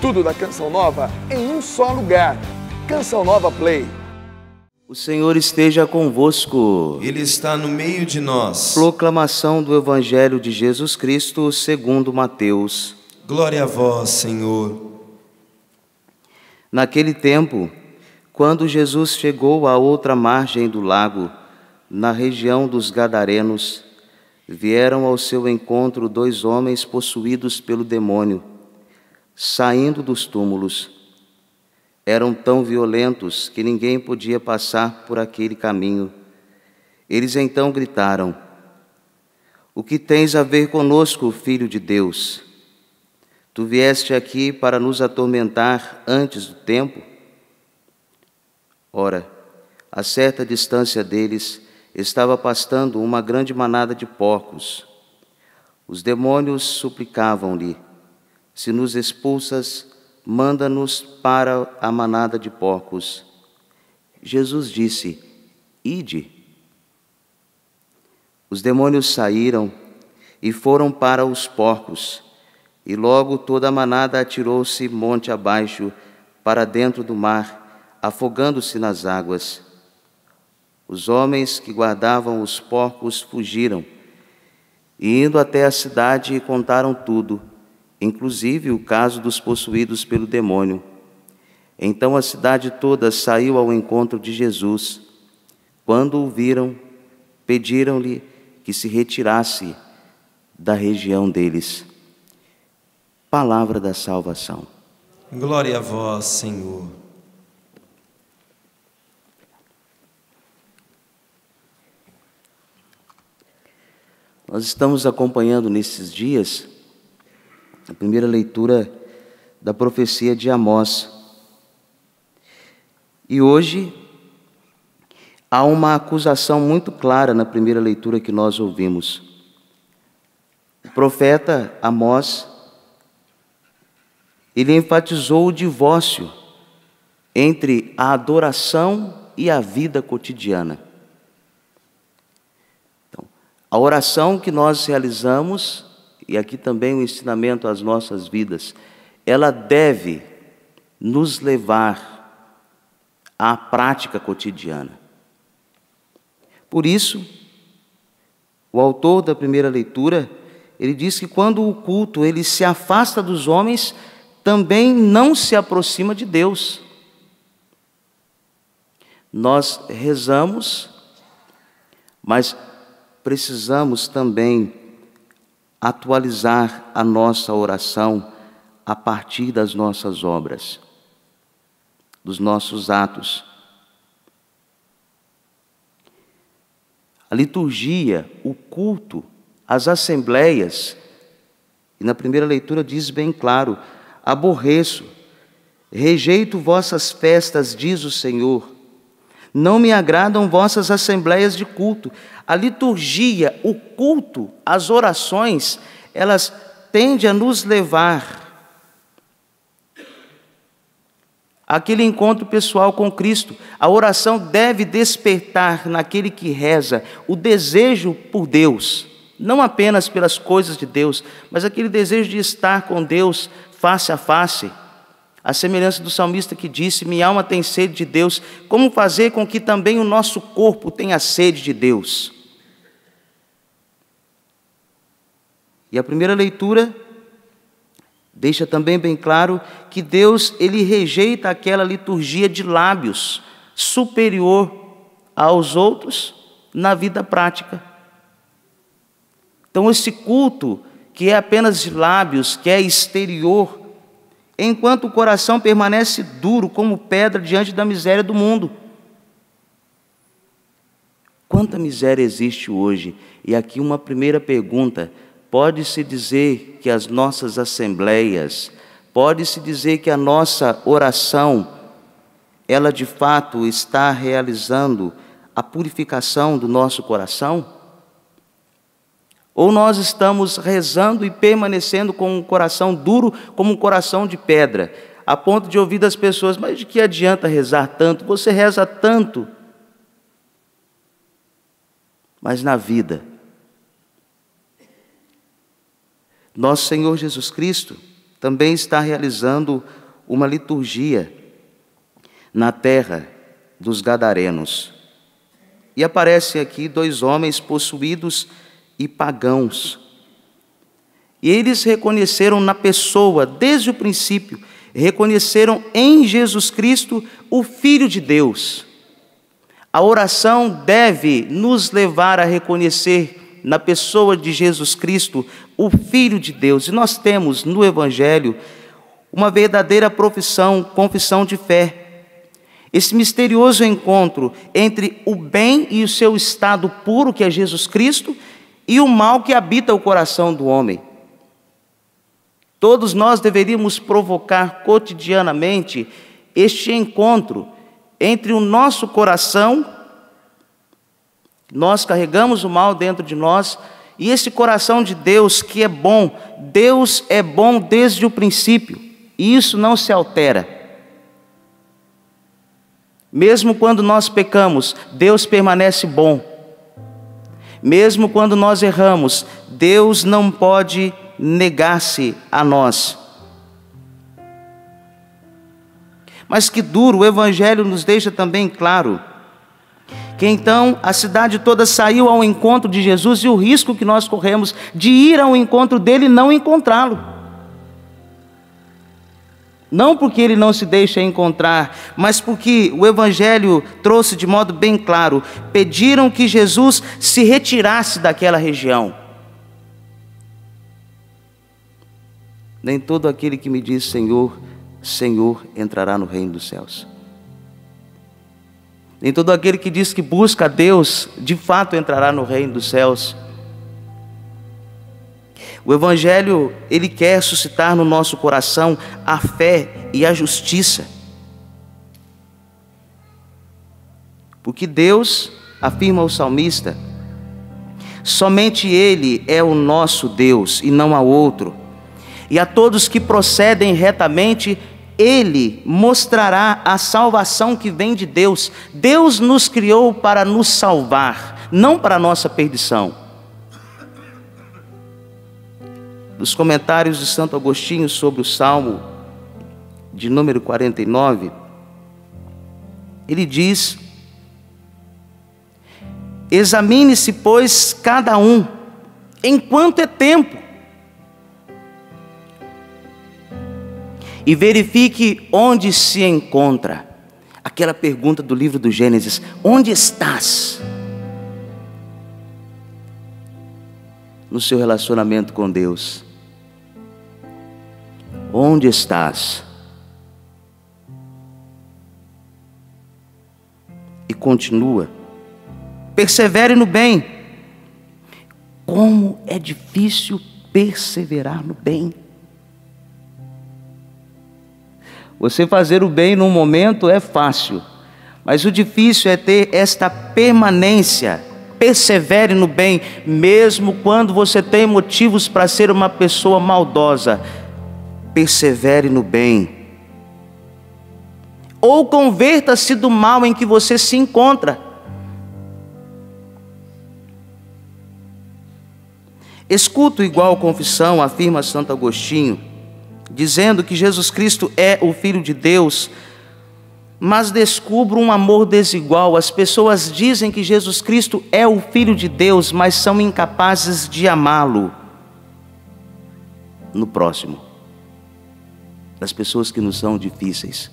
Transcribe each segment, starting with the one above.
Tudo da Canção Nova em um só lugar. Canção Nova Play. O Senhor esteja convosco. Ele está no meio de nós. Proclamação do Evangelho de Jesus Cristo segundo Mateus. Glória a vós, Senhor. Naquele tempo, quando Jesus chegou à outra margem do lago, na região dos Gadarenos, vieram ao seu encontro 2 homens possuídos pelo demônio, saindo dos túmulos. Eram tão violentos que ninguém podia passar por aquele caminho. Eles então gritaram: "O que tens a ver conosco, Filho de Deus? Tu vieste aqui para nos atormentar antes do tempo?" Ora, a certa distância deles estava pastando uma grande manada de porcos. Os demônios suplicavam-lhe: "Se nos expulsas, manda-nos para a manada de porcos." Jesus disse: "Ide." Os demônios saíram e foram para os porcos, e logo toda a manada atirou-se monte abaixo para dentro do mar, afogando-se nas águas. Os homens que guardavam os porcos fugiram, e indo até a cidade contaram tudo, inclusive o caso dos possuídos pelo demônio. Então a cidade toda saiu ao encontro de Jesus. Quando o viram, pediram-lhe que se retirasse da região deles. Palavra da salvação. Glória a vós, Senhor. Nós estamos acompanhando nesses dias a primeira leitura da profecia de Amós. E hoje há uma acusação muito clara na primeira leitura que nós ouvimos. O profeta Amós, ele enfatizou o divórcio entre a adoração e a vida cotidiana. A oração que nós realizamos, e aqui também o ensinamento às nossas vidas, ela deve nos levar à prática cotidiana. Por isso, o autor da primeira leitura, ele diz que quando o culto ele se afasta dos homens, também não se aproxima de Deus. Nós rezamos, mas precisamos também atualizar a nossa oração a partir das nossas obras, dos nossos atos. A liturgia, o culto, as assembleias, e na primeira leitura diz bem claro: "Aborreço, rejeito vossas festas, diz o Senhor. Não me agradam vossas assembleias de culto." A liturgia, o culto, as orações, elas tendem a nos levar àquele encontro pessoal com Cristo. A oração deve despertar naquele que reza o desejo por Deus, não apenas pelas coisas de Deus, mas aquele desejo de estar com Deus face a face. A semelhança do salmista que disse: "Minha alma tem sede de Deus." Como fazer com que também o nosso corpo tenha sede de Deus? E a primeira leitura deixa também bem claro que Deus, ele rejeita aquela liturgia de lábios superior aos outros na vida prática. Então esse culto que é apenas de lábios, que é exterior, enquanto o coração permanece duro como pedra diante da miséria do mundo. Quanta miséria existe hoje? E aqui uma primeira pergunta: pode-se dizer que as nossas assembleias, pode-se dizer que a nossa oração, ela de fato está realizando a purificação do nosso coração? Ou nós estamos rezando e permanecendo com um coração duro como um coração de pedra, a ponto de ouvir das pessoas: "Mas de que adianta rezar tanto? Você reza tanto." Mas na vida, nosso Senhor Jesus Cristo, também está realizando uma liturgia na terra dos Gadarenos. E aparecem aqui 2 homens possuídos e pagãos. E eles reconheceram na pessoa, desde o princípio, reconheceram em Jesus Cristo o Filho de Deus. A oração deve nos levar a reconhecer na pessoa de Jesus Cristo o Filho de Deus. E nós temos no Evangelho uma verdadeira confissão de fé. Esse misterioso encontro entre o bem e o seu estado puro, que é Jesus Cristo, e o mal que habita o coração do homem. Todos nós deveríamos provocar cotidianamente este encontro entre o nosso coração, nós carregamos o mal dentro de nós, e esse coração de Deus que é bom. Deus é bom desde o princípio, e isso não se altera. Mesmo quando nós pecamos, Deus permanece bom. Mesmo quando nós erramos, Deus não pode negar-se a nós. Mas que duro, o Evangelho nos deixa também claro que então a cidade toda saiu ao encontro de Jesus, e o risco que nós corremos de ir ao encontro dele e não encontrá-lo. Não porque ele não se deixa encontrar, mas porque o Evangelho trouxe de modo bem claro: pediram que Jesus se retirasse daquela região. Nem todo aquele que me diz Senhor, Senhor, entrará no reino dos céus. Nem todo aquele que diz que busca a Deus, de fato entrará no reino dos céus. O Evangelho, ele quer suscitar no nosso coração a fé e a justiça. Porque Deus, afirma o salmista, somente Ele é o nosso Deus e não há outro. E a todos que procedem retamente, Ele mostrará a salvação que vem de Deus. Deus nos criou para nos salvar, não para a nossa perdição. Nos comentários de Santo Agostinho sobre o Salmo de número 49, ele diz: examine-se, pois, cada um, enquanto é tempo, e verifique onde se encontra. Aquela pergunta do livro do Gênesis: onde estás? No seu relacionamento com Deus. Onde estás? E continua: persevere no bem. Como é difícil perseverar no bem. Você fazer o bem num momento é fácil, mas o difícil é ter esta permanência. Persevere no bem, mesmo quando você tem motivos para ser uma pessoa maldosa. Persevere no bem. Ou converta-se do mal em que você se encontra. Escuto igual confissão, afirma Santo Agostinho, dizendo que Jesus Cristo é o Filho de Deus, mas descubro um amor desigual. As pessoas dizem que Jesus Cristo é o Filho de Deus, mas são incapazes de amá-lo no próximo, das pessoas que nos são difíceis.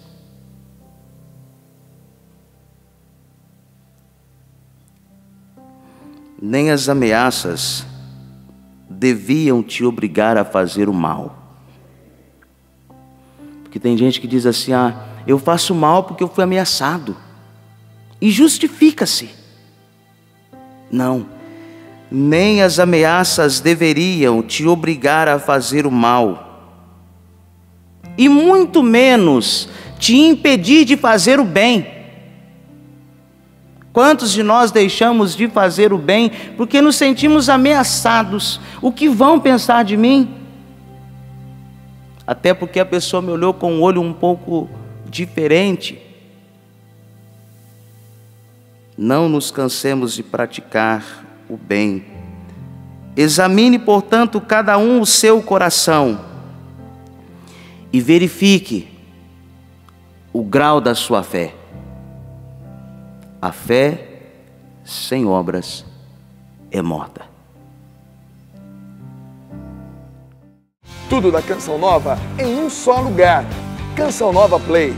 Nem as ameaças deviam te obrigar a fazer o mal. Porque tem gente que diz assim: eu faço mal porque eu fui ameaçado, e justifica-se. Não, nem as ameaças deveriam te obrigar a fazer o mal, e muito menos te impedir de fazer o bem. Quantos de nós deixamos de fazer o bem porque nos sentimos ameaçados? O que vão pensar de mim? Até porque a pessoa me olhou com um olho um pouco diferente. Não nos cansemos de praticar o bem. Examine, portanto, cada um o seu coração. e verifique o grau da sua fé. A fé sem obras é morta. Tudo da Canção Nova em um só lugar. Canção Nova Play.